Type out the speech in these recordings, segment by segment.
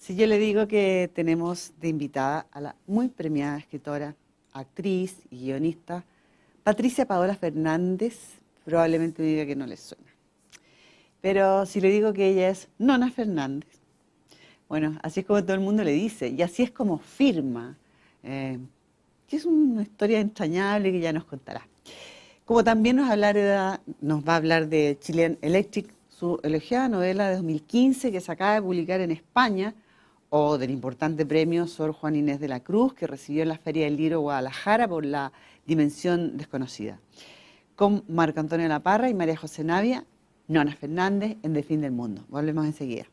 Si yo le digo que tenemos de invitada a la muy premiada escritora, actriz y guionista, Patricia Paola Fernández, probablemente me diga que no le suena. Pero si le digo que ella es Nona Fernández, bueno, así es como todo el mundo le dice, y así es como firma, que es una historia entrañable que ya nos contará. Como también nos va a hablar de Chilean Electric, su elogiada novela de 2015 que se acaba de publicar en España, o del importante premio Sor Juan Inés de la Cruz que recibió en la Feria del Libro Guadalajara por La Dimensión Desconocida. Con Marco Antonio Laparra y María José Navia, Nona Fernández en De Fin del Mundo. Volvemos enseguida.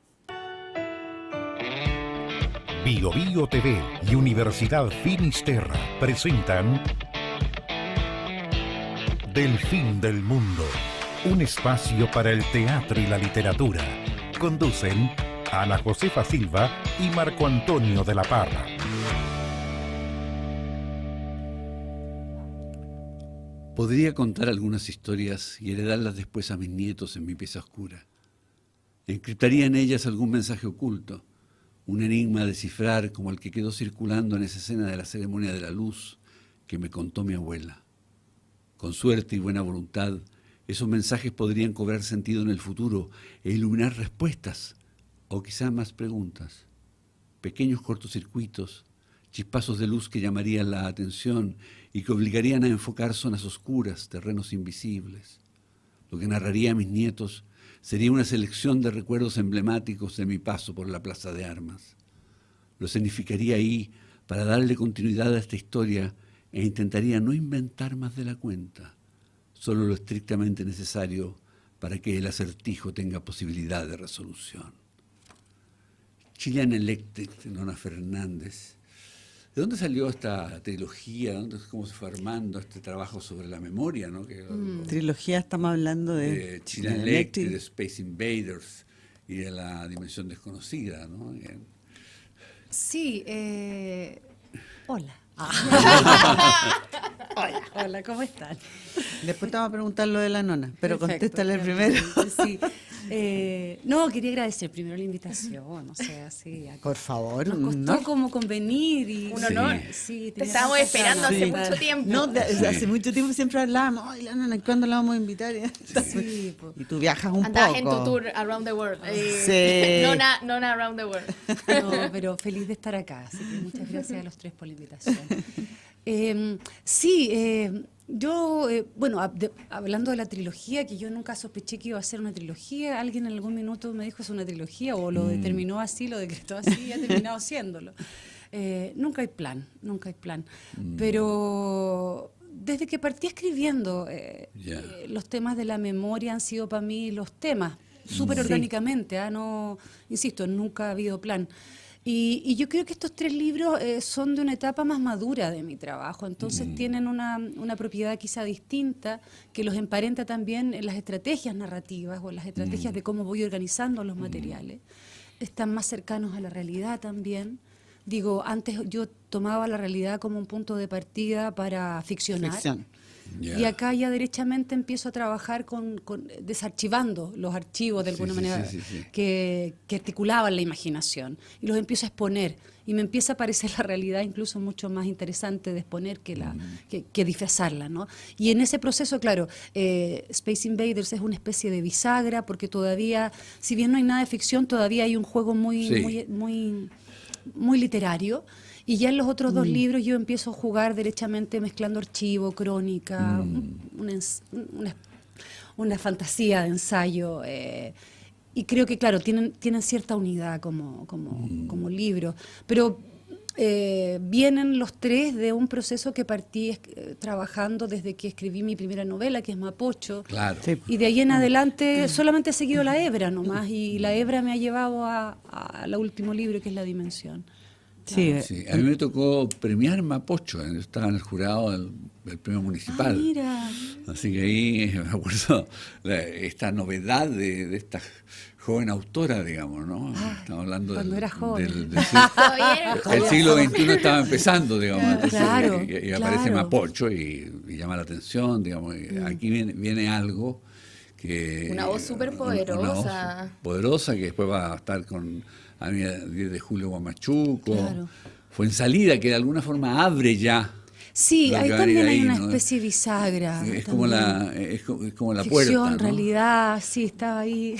Bio Bio TV y Universidad Finisterra presentan Del Fin del Mundo, un espacio para el teatro y la literatura. Conducen Ana Josefa Silva y Marco Antonio de la Parra. Podría contar algunas historias y heredarlas después a mis nietos en mi pieza oscura. Encriptaría en ellas algún mensaje oculto, un enigma a descifrar como el que quedó circulando en esa escena de la ceremonia de la luz que me contó mi abuela. Con suerte y buena voluntad, esos mensajes podrían cobrar sentido en el futuro e iluminar respuestas, o quizá más preguntas, pequeños cortocircuitos, chispazos de luz que llamarían la atención y que obligarían a enfocar zonas oscuras, terrenos invisibles. Lo que narraría a mis nietos sería una selección de recuerdos emblemáticos de mi paso por la Plaza de Armas. Lo significaría ahí para darle continuidad a esta historia e intentaría no inventar más de la cuenta, solo lo estrictamente necesario para que el acertijo tenga posibilidad de resolución. Chilean Electric, de Nona Fernández. ¿De dónde salió esta trilogía? ¿Cómo se fue armando este trabajo sobre la memoria, ¿no? Trilogía, estamos hablando de Chilean Electric, de Space Invaders y de La Dimensión Desconocida, ¿no? Sí, hola. Hola, ¿cómo están? Después te vamos a preguntar lo de la nona, pero Perfecto, contéstale primero. Sí. No, quería agradecer primero la invitación, o sea, sí. Por favor, Nos costó no. como convenir y... Un honor. Sí, Te estábamos esperando hace mucho tiempo. No, hace mucho tiempo siempre hablábamos, ay, la nona, ¿cuándo la vamos a invitar? Sí, pues. Y tú viajas un Andabas poco. en tu tour around the world. Sí. Nona around the world. No, pero feliz de estar acá, así que muchas gracias a los tres por la invitación. Yo, hablando de la trilogía, que yo nunca sospeché que iba a ser una trilogía, alguien en algún minuto me dijo es una trilogía, o lo determinó así, lo decretó así, y ha terminado siéndolo. Nunca hay plan. Pero desde que partí escribiendo, los temas de la memoria han sido para mí los temas, súper orgánicamente, no, insisto, nunca ha habido plan. Y yo creo que estos tres libros son de una etapa más madura de mi trabajo, entonces tienen una propiedad quizá distinta que los emparenta también en las estrategias narrativas o en las estrategias de cómo voy organizando los materiales. Están más cercanos a la realidad también. Digo, antes yo tomaba la realidad como un punto de partida para ficcionar. Ficción. Y acá ya derechamente empiezo a trabajar con desarchivando los archivos de alguna manera que articulaban la imaginación y los empiezo a exponer y me empieza a parecer la realidad incluso mucho más interesante de exponer que disfrazarla, ¿no? Y en ese proceso, claro, Space Invaders es una especie de bisagra porque todavía, si bien no hay nada de ficción, todavía hay un juego muy literario. Y ya en los otros dos libros yo empiezo a jugar derechamente mezclando archivo, crónica, una fantasía de ensayo. Y creo que, claro, tienen cierta unidad como libro. Pero vienen los tres de un proceso que partí trabajando desde que escribí mi primera novela, que es Mapocho. Claro. Sí. Y de ahí en adelante solamente he seguido la hebra nomás. Y la hebra me ha llevado al último libro, que es La Dimensión. Sí. Sí, a mí me tocó premiar Mapocho, yo estaba en el jurado del premio municipal. Mira. Así que ahí me acuerdo esta novedad de esta joven autora, digamos, ¿no? Estamos hablando cuando era joven. el siglo XXI estaba empezando, digamos. Entonces, Claro, y aparece claro. Mapocho y llama la atención, digamos. Y aquí viene algo Una voz súper una poderosa. voz poderosa, que después va a estar con a mí, 10 de julio Guamachuco. Claro. Fue en salida, que de alguna forma abre ya. Sí, lo ahí que va a también hay venir ahí, una ¿no? especie de bisagra. Es como es como la Ficción, puerta, ¿no? realidad, sí, estaba ahí.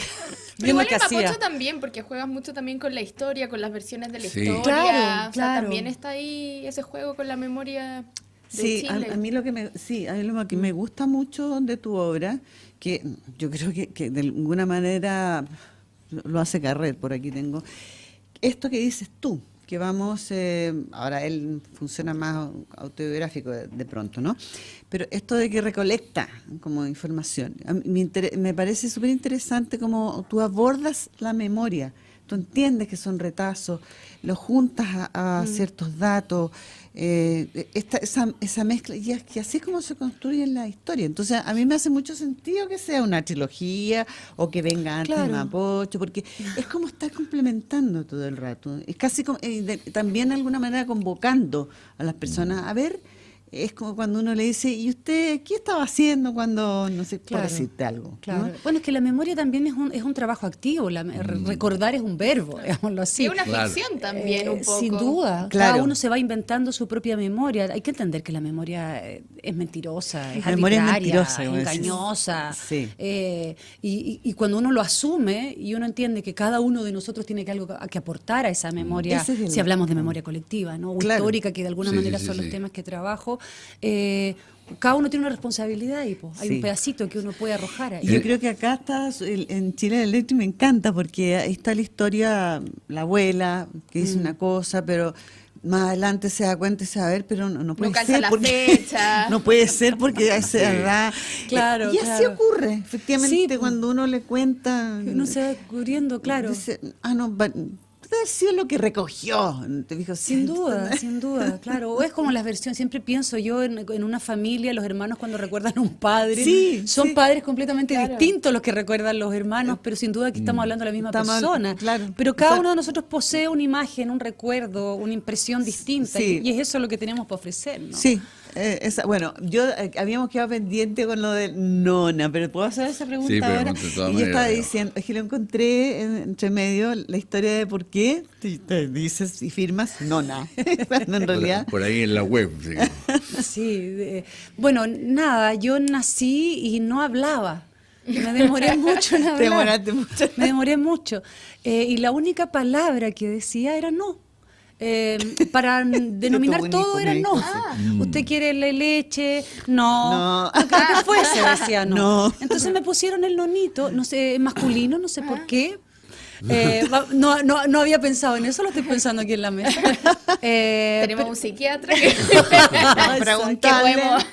Pero igual Viendo en qué hacía. Mapocho también, porque juegas mucho también con la historia, con las versiones de la Sí. historia. Claro, O sea, claro. también está ahí ese juego con la memoria de Sí, Chile. a mí lo que me gusta mucho de tu obra, que yo creo que de alguna manera lo hace Carrer, por aquí tengo, esto que dices tú, que vamos, ahora él funciona más autobiográfico de pronto, ¿no? Pero esto de que recolecta como información, a mí me parece súper interesante cómo tú abordas la memoria. Tú entiendes que son retazos, lo juntas a ciertos datos, esa mezcla, y es que así es como se construye la historia. Entonces, a mí me hace mucho sentido que sea una trilogía o que venga antes de Claro. Mapocho, porque es como estar complementando todo el rato. Es casi como, también de alguna manera convocando a las personas a ver. Es como cuando uno le dice, ¿y usted qué estaba haciendo cuando, no sé, por Claro, decirte algo? Claro. ¿no? Bueno, es que la memoria también es un trabajo activo. Recordar es un verbo, digámoslo así. Sí, una Claro. ficción también, un poco. Sin duda, Claro. cada uno se va inventando su propia memoria. Hay que entender que la memoria es mentirosa, es La memoria es arbitraria, mentirosa, como decís. engañosa. Sí. Y cuando uno lo asume y uno entiende que cada uno de nosotros tiene algo que aportar a esa memoria, Ese es el- si hablamos de memoria colectiva, ¿no? O Claro. histórica, que de alguna Sí, manera sí, son sí, los sí. temas que trabajo, cada uno tiene una responsabilidad y pues, hay Sí. un pedacito que uno puede arrojar ahí. Y yo creo que acá está, en Chile Electric me encanta, porque ahí está la historia, la abuela, que dice una cosa, pero más adelante se da cuenta y se va a ver, pero no puede calza ser. la porque, fecha. no puede ser porque a esa edad. Claro, Y así claro. ocurre, efectivamente, Sí, pues. cuando uno le cuenta. Uno se va descubriendo, claro. Dice, no, debe ser lo que recogió. ¿Te fijas? Sin duda, sin duda, claro. O es como las versiones, siempre pienso yo en una familia, los hermanos cuando recuerdan a un padre, Sí, son sí. padres completamente Claro. distintos los que recuerdan los hermanos, pero sin duda que estamos hablando de la misma Estamos- persona. claro. Pero cada O sea, uno de nosotros posee una imagen, un recuerdo, una impresión distinta, sí. y es eso lo que tenemos para ofrecer, ¿no? Sí. Bueno, habíamos quedado pendiente con lo de Nona, pero ¿puedo hacer esa pregunta Sí, pero ahora? de todas Y yo maneras, estaba digamos. diciendo, es que lo encontré entre medio la historia de por qué te dices y firmas Nona, cuando en realidad... Por ahí en la web, digamos. Sí, bueno, nada, yo nací y no hablaba. Me demoré mucho en hablar. Te demoraste mucho. Me demoré mucho. Y la única palabra que decía era no. Para denominar tuve un todo hijo, era me no. dijo, ¿Usted quiere leche? No. No. Lo que fuese decía no. No. Entonces me pusieron el nonito, no sé, masculino, no sé por qué. No había pensado en eso, lo estoy pensando aquí en la mesa. Tenemos un psiquiatra que, Preguntarle. que podemos...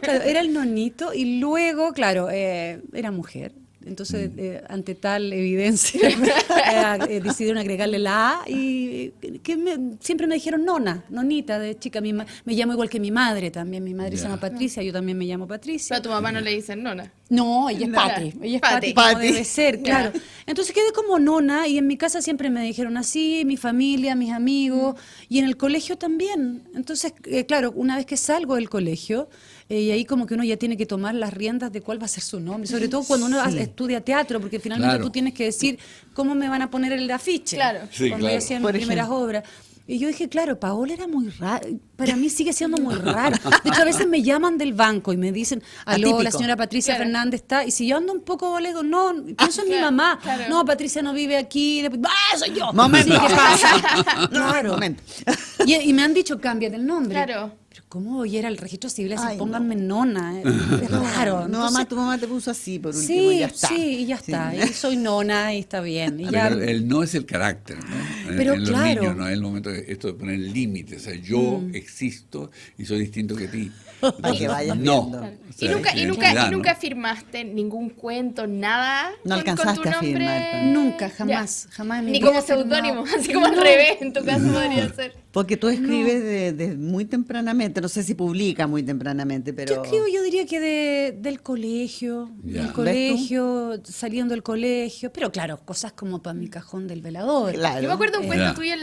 Claro, era el nonito y luego, claro, era mujer. Entonces, ante tal evidencia, decidieron agregarle la A y siempre me dijeron nonita de chica. Me llamo igual que mi madre también. Mi madre se Ya. llama Patricia, yo también me llamo Patricia. Pero a tu mamá no le dicen nona. No, ella es Nona. Pati. Ella es Pati. Pati, como Pati. debe ser, claro. Entonces quedé como nona y en mi casa siempre me dijeron así, mi familia, mis amigos, y en el colegio también. Entonces, claro, una vez que salgo del colegio, y ahí como que uno ya tiene que tomar las riendas de cuál va a ser su nombre, sobre todo cuando uno estudia teatro, porque finalmente Claro. tú tienes que decir cómo me van a poner el afiche. Claro. Sí, cuando claro. yo hacía mis Por primeras ejemplo. obras. Y yo dije, claro, Paola era muy raro. Para mí sigue siendo muy raro. De hecho, a veces me llaman del banco y me dicen, aló, Atípico. la señora Patricia Claro. Fernández está. Y si yo ando un poco, le digo, no, pienso en mi claro, mamá. claro. No, Patricia no vive aquí. Soy yo. Momento. Sí, ¿qué pasa? Claro. Momento. Y me han dicho, cámbiate el nombre. Claro. Pero ¿cómo voy a ir al registro civil y decir, Ay, pónganme nona? Es raro. No, Entonces, mamá, tu mamá te puso así por último, sí, y ya está. sí, y ya está. Sí. Y soy nona y está bien. Y ya, Pero el no es el carácter, ¿no? Pero en claro. los niños, ¿no? Es el momento de esto de poner límites. O sea, yo existo y soy distinto que ti. Para que vayas no. viendo. O Y sea, nunca, es intimidad, ¿no? nunca firmaste ningún cuento, nada. No con tu alcanzaste a nombre. firmar. nunca, jamás, jamás en mi Ni vida como he firmado. seudónimo, así como al revés, en tu caso podría ser. Porque tú escribes de muy tempranamente, no sé si publica muy tempranamente, pero... Yo escribo, yo diría que del colegio, Ya. del colegio, saliendo del colegio, pero claro, cosas como para mi cajón del velador. Claro. Yo me acuerdo un cuento Ya. tuyo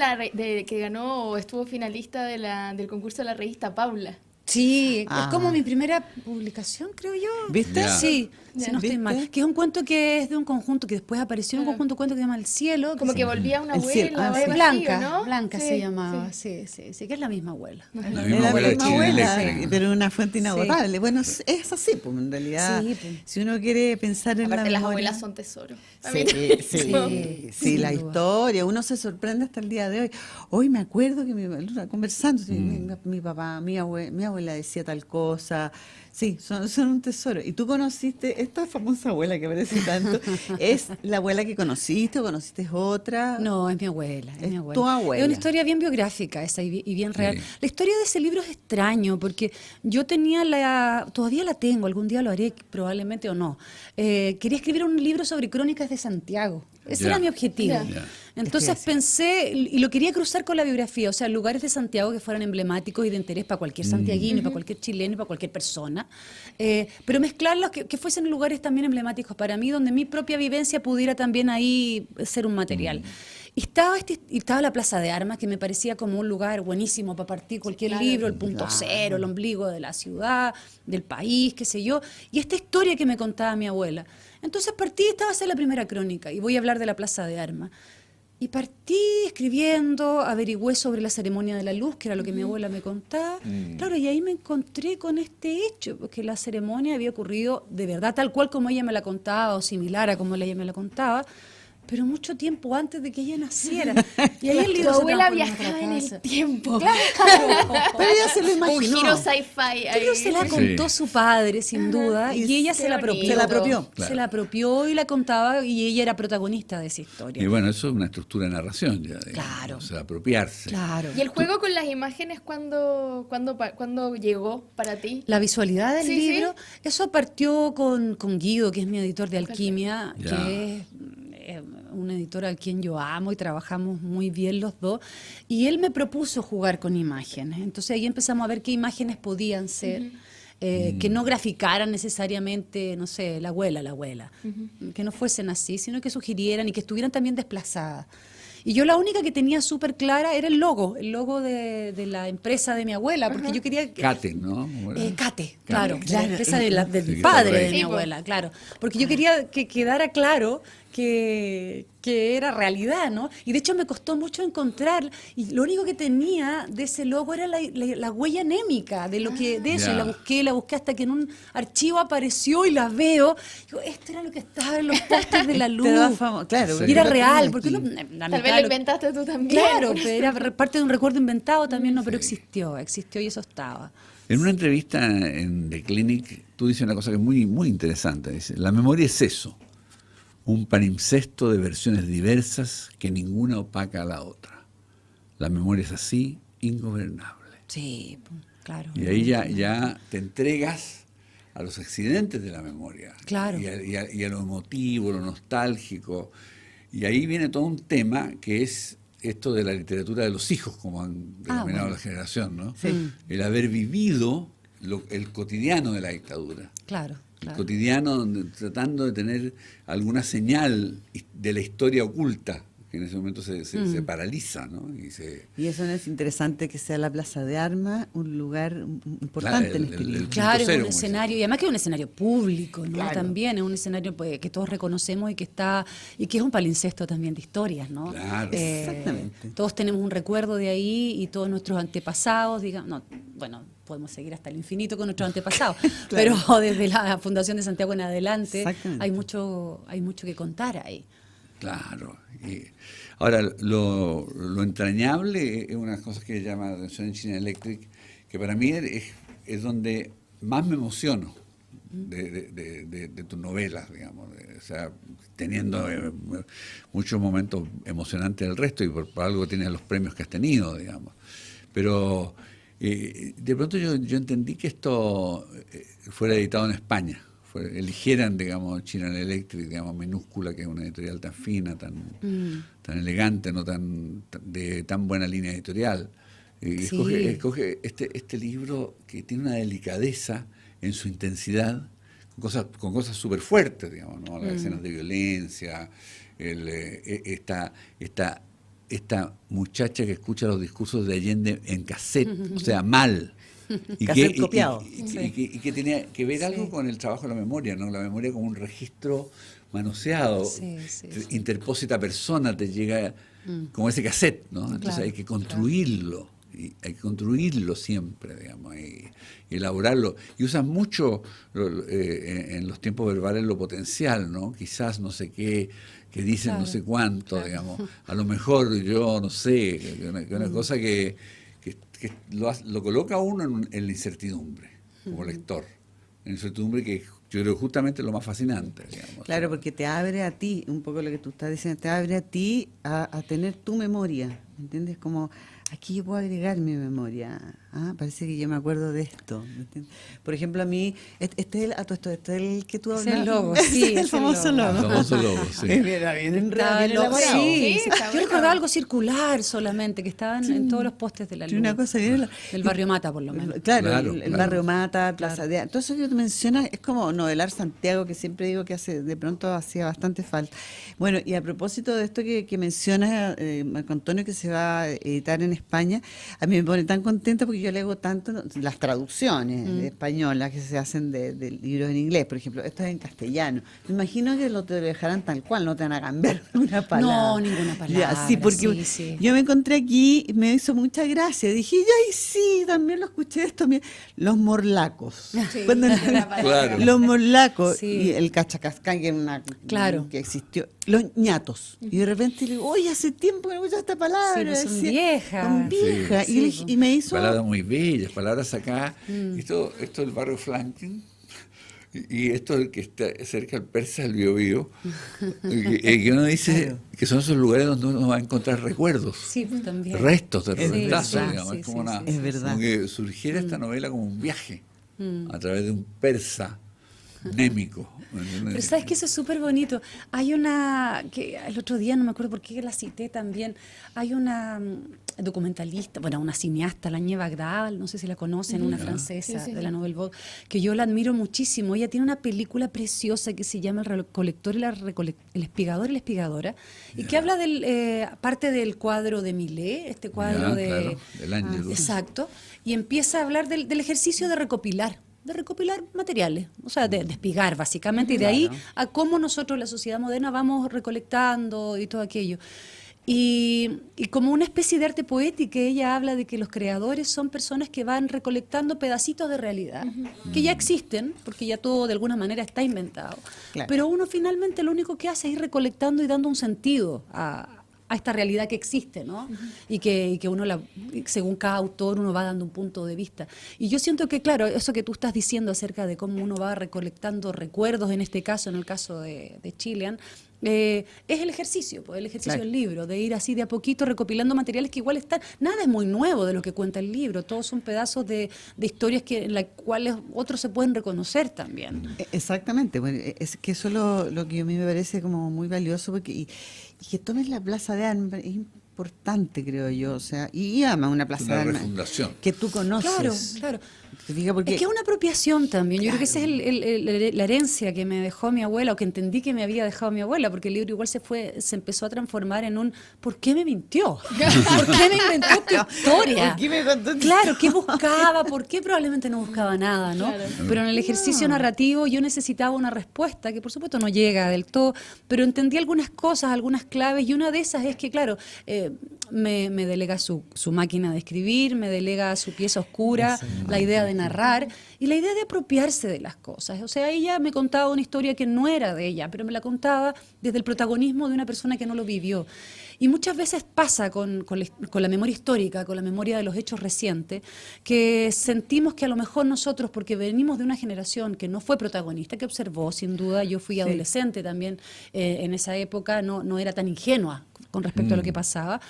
que ganó o estuvo finalista del concurso de la revista Paula. Sí, Ah. es como mi primera publicación, creo yo. ¿Viste? Ya. Sí, Ya. si no estoy ¿Viste? mal. Que es un cuento que es de un conjunto que después apareció en un Claro. conjunto cuento que se llama El Cielo. Como se- que volvía una El cielo, abuela o sí. algo así, Blanca, ¿no? Blanca Sí, se llamaba, sí. sí, que es la misma abuela. La Es misma la abuela de misma Chile abuela, Electric. pero una fuente Sí. inagotable. Bueno, es así, pues en realidad, Sí, pues. si uno quiere pensar en Aparte, la las memoria, abuelas son tesoros. A Sí, mí sí, Sí, sí, la sin duda. historia, uno se sorprende hasta el día de hoy. Hoy me acuerdo que conversando, mi papá, mi abuela decía tal cosa. Sí, son un tesoro. Y tú conociste, esta famosa abuela que aparece tanto, ¿es la abuela que conociste o conociste otra? No, es mi abuela, Es mi abuela. tu abuela. Es una historia bien biográfica esa y bien real. Sí. La historia de ese libro es extraño porque yo todavía la tengo, algún día lo haré probablemente o no. Quería escribir un libro sobre crónicas de Santiago. Ese Ya. era mi objetivo. Ya. Entonces Es que pensé, y lo quería cruzar con la biografía, o sea, lugares de Santiago que fueran emblemáticos y de interés para cualquier santiaguino, y para cualquier chileno y para cualquier persona, pero mezclarlos que fuesen lugares también emblemáticos para mí, donde mi propia vivencia pudiera también ahí ser un material. Y estaba la Plaza de Armas, que me parecía como un lugar buenísimo para partir cualquier Claro. libro, el punto cero, el ombligo de la ciudad, del país, qué sé yo, y esta historia que me contaba mi abuela. Entonces partí, esta va a ser la primera crónica, y voy a hablar de la Plaza de Armas. Y partí escribiendo, averigüé sobre la ceremonia de la luz, que era lo que mi abuela me contaba. Claro, y ahí me encontré con este hecho, porque la ceremonia había ocurrido de verdad tal cual como ella me la contaba, o similar a como ella me la contaba, pero mucho tiempo antes de que ella naciera. Y ahí el Tu libro se abuela transformó en otra viajaba en el cosa. tiempo. Pero ella se lo Un imaginó. giro sci-fi ahí. Pero se la Sí. contó su padre, sin duda, y ella Qué se la apropió. bonito. Se la apropió. Claro. Se la apropió y la contaba, y ella era protagonista de esa historia. Y bueno, eso es una estructura de narración ya. digamos, Claro. O sea, apropiarse. Claro. ¿Y el juego con las imágenes cuándo llegó para ti? La visualidad del Sí, sí. libro, eso partió con Guido, que es mi editor de Alquimia, Ya. que es un editor al quien yo amo y trabajamos muy bien los dos. Y él me propuso jugar con imágenes. Entonces ahí empezamos a ver qué imágenes podían ser. Que no graficaran necesariamente, no sé, la abuela, que no fuesen así, sino que sugirieran y que estuvieran también desplazadas. Y yo la única que tenía súper clara era el logo de la empresa de mi abuela, porque yo quería... Cate, ¿no? Cate, claro, claro. la empresa del Sí, padre Rey. de mi Sí, po. abuela, claro. Porque yo quería que quedara claro que era realidad, ¿no? Y de hecho me costó mucho encontrar, y lo único que tenía de ese logo era la huella anémica de lo que de eso, Ya. y la busqué hasta que en un archivo apareció y la veo. Digo, esto era lo que estaba en los postes de la luz. Te da claro, Sí. Y era lo real, tenía porque aquí. uno, la Tal vez mitad lo lo- inventaste tú también. Claro, pero era parte de un recuerdo inventado también, no, pero existió y eso estaba. En una entrevista en The Clinic, tú dices una cosa que es muy, muy interesante. Dice, la memoria es eso, un palimpsesto de versiones diversas que ninguna opaca a la otra. La memoria es así, ingobernable. Sí, claro. Y ahí ya te entregas a los accidentes de la memoria. Claro. Y a lo emotivo, lo nostálgico. Y ahí viene todo un tema que es esto de la literatura de los hijos, como han denominado bueno. la generación, ¿no? Sí. El haber vivido el cotidiano de la dictadura. Claro, El claro. cotidiano tratando de tener alguna señal de la historia oculta, que en ese momento se paraliza, ¿no? Y eso no es interesante que sea la Plaza de Armas un lugar importante Claro, en este libro. Claro, es cero, un como escenario, y además que es un escenario público, ¿no? Claro. También es un escenario pues, que todos reconocemos y que es un palincesto también de historias, ¿no? Claro. Exactamente. Todos tenemos un recuerdo de ahí y todos nuestros antepasados, digamos, no, bueno, podemos seguir hasta el infinito con nuestros antepasados, pero desde la Fundación de Santiago en adelante Exactamente. hay mucho que contar ahí. Claro. Ahora, lo entrañable es una cosa que llama la atención en China Electric, que para mí es donde más me emociono de tus novelas, digamos. O sea, teniendo muchos momentos emocionantes del resto, y por algo tienes los premios que has tenido, digamos. Pero de pronto yo entendí que esto fuera editado en España. Eligieran, digamos, China Electric, digamos, minúscula, que es una editorial tan fina, tan elegante, no de tan buena línea editorial. Y Sí. escoge este libro que tiene una delicadeza en su intensidad, con cosas súper fuertes, digamos, ¿no? Las escenas de violencia, esta muchacha que escucha los discursos de Allende en cassette, o sea, mal. Casi el copiado. Y que tenía que ver algo con el trabajo de la memoria, ¿no? La memoria como un registro manoseado, interpósita persona te llega como ese cassette, ¿no? Entonces Claro, hay que construirlo, y hay que construirlo siempre, digamos, y elaborarlo. Y usas mucho en los tiempos verbales lo potencial, ¿no? Quizás no sé qué, que dicen no sé cuánto, digamos. A lo mejor yo no sé, una cosa que lo coloca a uno en la incertidumbre, como lector. En la incertidumbre que yo creo justamente lo más fascinante, digamos. Claro, porque te abre a ti, un poco lo que tú estás diciendo, te abre a ti a tener tu memoria, ¿entiendes? Como, aquí yo puedo agregar mi memoria. Parece que yo me acuerdo de esto, ¿me entiendes? Por ejemplo, a mí, este es el que tú hablas. Es el logo, sí, el es el famoso logo. logo. El famoso logo, sí. Era bien enredado, bien Estaba elaborado. sí, Sí, está yo bueno. recordaba algo circular solamente, que estaban en todos los postes de la luz. Una cosa bien Del barrio Mata, por lo menos. Claro, Claro, el claro. barrio Mata, Plaza de Armas. Todo eso que tú mencionas es como novelar Santiago, que siempre digo que de pronto hacía bastante falta. Bueno, y a propósito de esto que mencionas, Marco Antonio, que se va a editar en España, a mí me pone tan contenta porque yo leo tanto las traducciones españolas que se hacen de libros en inglés, por ejemplo, esto es en castellano. Me imagino que te lo dejarán tal cual, no te van a cambiar una palabra. No, ninguna palabra, Sí, porque sí. yo me encontré aquí y me hizo mucha gracia. Dije, ay, sí, también lo escuché esto. Los morlacos. Sí, Cuando- la palabra. Claro. los morlacos Sí. y el cachacascán, que, Claro. que existió. Los ñatos. Y de repente le digo, oye, hace tiempo que no escucho esta palabra. Sí, pues son Decía, viejas. son viejas. Sí, Y, sí, y me hizo... Palabras muy bellas, palabras acá. Esto del barrio Franklin, y esto del que está cerca del Persa, el Biobío, que uno dice que son esos lugares donde uno va a encontrar recuerdos, Sí, pues también. restos de Es retazo, verdad. digamos. Sí, Es como sí, una, sí, Es verdad. como que surgiera esta novela como un viaje a través de un persa némico. Pero sabes que eso es súper bonito. Hay una, que el otro día no me acuerdo por qué la cité también, hay una documentalista, bueno, una cineasta, la Nieva Bagdal, no sé si la conocen, una francesa Sí, sí, de la sí. Nouvelle Vague, que yo la admiro muchísimo. Ella tiene una película preciosa que se llama El recolector y el espigador y la espigadora, y que habla del parte del cuadro de Millet, este cuadro Ya, claro, del Ángelus. Exacto, y empieza a hablar del ejercicio de recopilar materiales, o sea, de espigar básicamente, y de ahí a cómo nosotros, la sociedad moderna, vamos recolectando y todo aquello. Y como una especie de arte poético, ella habla de que los creadores son personas que van recolectando pedacitos de realidad, que ya existen, porque ya todo de alguna manera está inventado, Claro. pero uno finalmente lo único que hace es ir recolectando y dando un sentido a esta realidad que existe, ¿no? Y que uno, según cada autor, uno va dando un punto de vista. Y yo siento que, claro, eso que tú estás diciendo acerca de cómo uno va recolectando recuerdos, en este caso, en el caso de Chilean, es el ejercicio, pues, el ejercicio Claro. del libro, de ir así de a poquito recopilando materiales que igual están, nada es muy nuevo de lo que cuenta el libro, todos son pedazos de historias en las cuales otros se pueden reconocer también. Exactamente, bueno, es que eso es lo que a mí me parece como muy valioso, porque y que tomes la Plaza de Armas es importante, creo yo, o sea, y además una Plaza Una de Armas refundación. que tú conoces. Claro, claro. ¿Te fijas? Porque Es que es una apropiación también. Yo creo que esa es la herencia que me dejó mi abuela, o que entendí que me había dejado mi abuela, porque el libro igual se empezó a transformar en un ¿por qué me mintió? ¿Por qué me inventó esta historia? ¿Por qué me contó esta Claro, ¿qué buscaba? ¿Por qué probablemente no buscaba nada, no? Claro. Pero en el ejercicio narrativo yo necesitaba una respuesta, que por supuesto no llega del todo, pero entendí algunas cosas, algunas claves, y una de esas es que, claro, me delega su máquina de escribir, me delega su pieza oscura, la idea de narrar y la idea de apropiarse de las cosas. O sea, ella me contaba una historia que no era de ella, pero me la contaba desde el protagonismo de una persona que no lo vivió. Y muchas veces pasa con la memoria histórica, con la memoria de los hechos recientes, que sentimos que a lo mejor nosotros, porque venimos de una generación que no fue protagonista, que observó, sin duda, yo fui adolescente también en esa época, no era tan ingenua con respecto a lo que pasaba,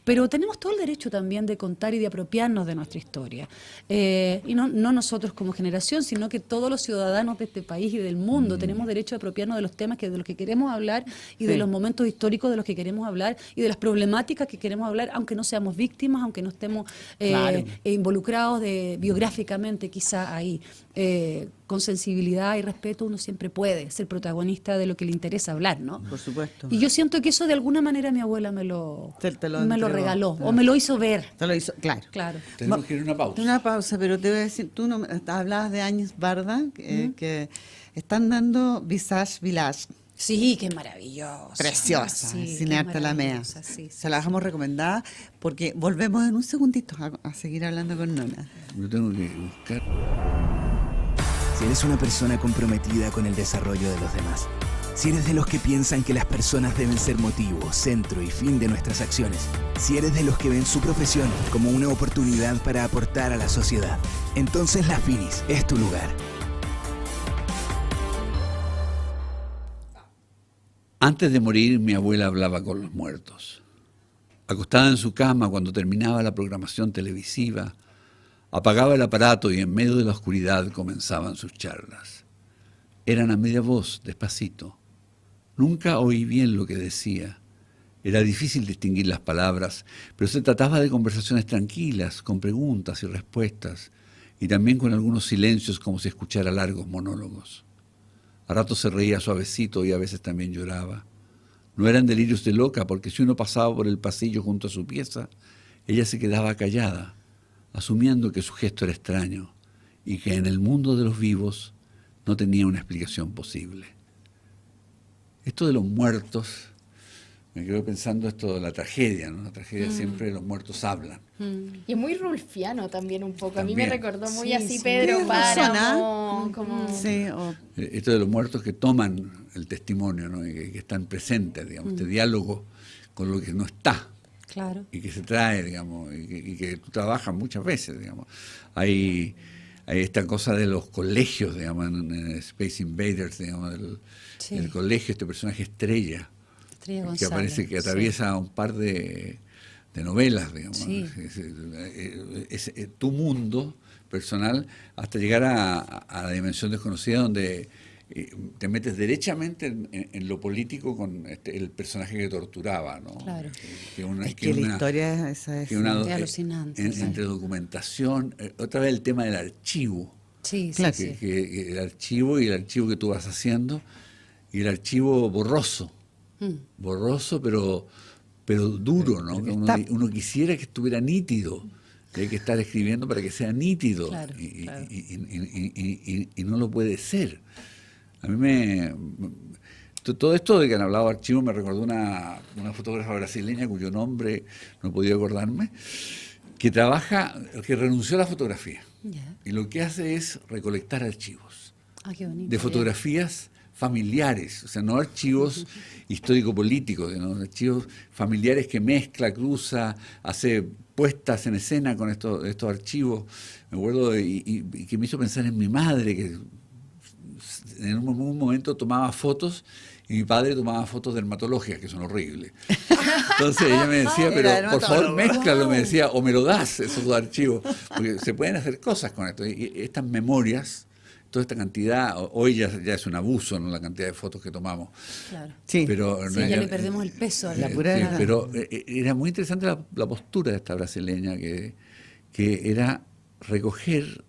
pero tenemos todo el derecho también de contar y de apropiarnos de nuestra historia. Y no nosotros como generación, sino que todos los ciudadanos de este país y del mundo tenemos derecho de apropiarnos de los temas de los que queremos hablar y de los momentos históricos de los que queremos hablar y de las problemáticas que queremos hablar, aunque no seamos víctimas, aunque no estemos involucrados biográficamente quizá ahí. con sensibilidad y respeto uno siempre puede ser protagonista de lo que le interesa hablar, ¿no? Por supuesto. Y yo siento que eso de alguna manera mi abuela me lo entregó. regaló, o me lo hizo ver. Te lo hizo, claro. Claro. Tenemos que ir a una pausa. Una pausa, pero te voy a decir, tú no, hablabas de Áñez Barda, que están dando Visage Village. Sí, qué maravillosa. Preciosa, Sí, Cinearte qué Alamea. maravillosa, sí, Se la dejamos recomendada porque volvemos en un segundito a seguir hablando con Nona. Yo tengo que buscar. Si eres una persona comprometida con el desarrollo de los demás, si eres de los que piensan que las personas deben ser motivo, centro y fin de nuestras acciones, si eres de los que ven su profesión como una oportunidad para aportar a la sociedad, entonces la Finis es tu lugar. Antes de morir, mi abuela hablaba con los muertos. Acostada en su cama cuando terminaba la programación televisiva, apagaba el aparato y en medio de la oscuridad comenzaban sus charlas. Eran a media voz, despacito. Nunca oí bien lo que decía. Era difícil distinguir las palabras, pero se trataba de conversaciones tranquilas, con preguntas y respuestas, y también con algunos silencios como si escuchara largos monólogos. A ratos se reía suavecito y a veces también lloraba. No eran delirios de loca, porque si uno pasaba por el pasillo junto a su pieza, ella se quedaba callada, asumiendo que su gesto era extraño y que en el mundo de los vivos no tenía una explicación posible. Esto de los muertos, me quedo pensando esto de la tragedia, ¿no? La tragedia siempre los muertos hablan. Y es muy rulfiano también un poco. A mí También. me recordó muy Sí, así sí. Pedro Tienes razón, Páramo, como... Sí, Esto de los muertos que toman el testimonio, ¿no? Y que están presentes, digamos, este diálogo con lo que no está. Claro. Y que se trae, digamos, y que tú trabajas muchas veces, digamos. Hay esta cosa de los colegios, digamos, en Space Invaders, digamos, Sí. el colegio, este personaje estrella, Estrella que González, aparece, que sí. atraviesa un par de novelas, digamos. Sí. Es tu mundo personal hasta llegar a la dimensión desconocida donde te metes derechamente en lo político con el personaje que torturaba, ¿no? Claro. es que la historia esa es... que una- Es alucinante, sí. entre documentación, otra vez el tema del archivo, Sí, Claro. sí, sí. que el archivo y el archivo que tú vas haciendo, y el archivo borroso, pero duro, ¿no? Que uno quisiera que estuviera nítido, que hay que estar escribiendo para que sea nítido, Claro, y, claro. y no lo puede ser. A mí todo esto de que han hablado de archivo me recordó una fotógrafa brasileña cuyo nombre no podía acordarme, que renunció a la fotografía. Ya. Y lo que hace es recolectar archivos Ah, qué bonito. de ya. fotografías familiares, o sea, no archivos histórico-políticos, sino archivos familiares que mezcla, cruza, hace puestas en escena con estos archivos. Me acuerdo y que me hizo pensar en mi madre, que en un momento tomaba fotos y mi padre tomaba fotos dermatológicas, que son horribles. Entonces ella me decía, pero Era por favor dermatólogo. mézclalo, me decía, o me lo das, esos dos archivos, porque se pueden hacer cosas con esto. Y estas memorias, toda esta cantidad, hoy ya es un abuso, ¿no? La cantidad de fotos que tomamos. Claro. Sí. Pero Sí, ya le perdemos el peso a la pura sí, verdad. pero era muy interesante la postura de esta brasileña, que era recoger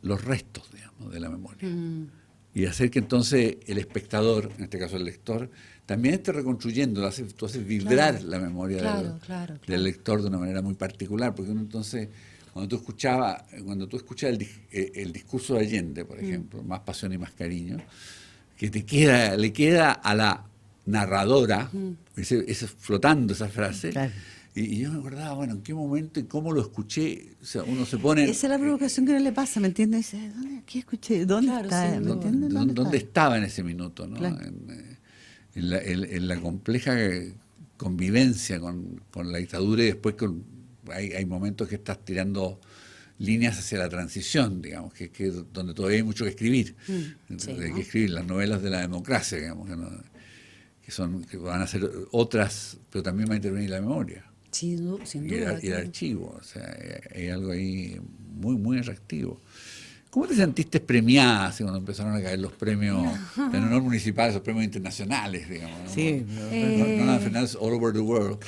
los restos, digamos, de la memoria. Y hacer que entonces el espectador, en este caso el lector, también esté reconstruyendo, tú haces vibrar Claro. la memoria Claro. del lector de una manera muy particular, porque uno entonces, cuando tú escuchas el discurso de Allende, por ejemplo, Más pasión y más cariño, que le queda a la narradora, ese flotando esa frase, Claro. y yo me acordaba, bueno, en qué momento y cómo lo escuché, o sea, uno se pone... Esa es la provocación que no le pasa, ¿me entiendes? Dice, ¿qué escuché? ¿Dónde Claro, está? sin ¿Me duda. entiendes? ¿Dónde está? estaba en ese minuto? ¿No? Claro. En la compleja convivencia con la dictadura, y después hay momentos que estás tirando líneas hacia la transición, digamos, que donde todavía hay mucho que escribir. sí, Hay ¿no? que escribir las novelas de la democracia, digamos, que van a ser otras, pero también va a intervenir la memoria. Sin duda. Y el claro. archivo, o sea, hay algo ahí muy, muy atractivo. ¿Cómo te sentiste premiada así, cuando empezaron a caer los premios en honor municipal, esos premios internacionales, digamos? ¿No? Sí, No, al final es all over the world.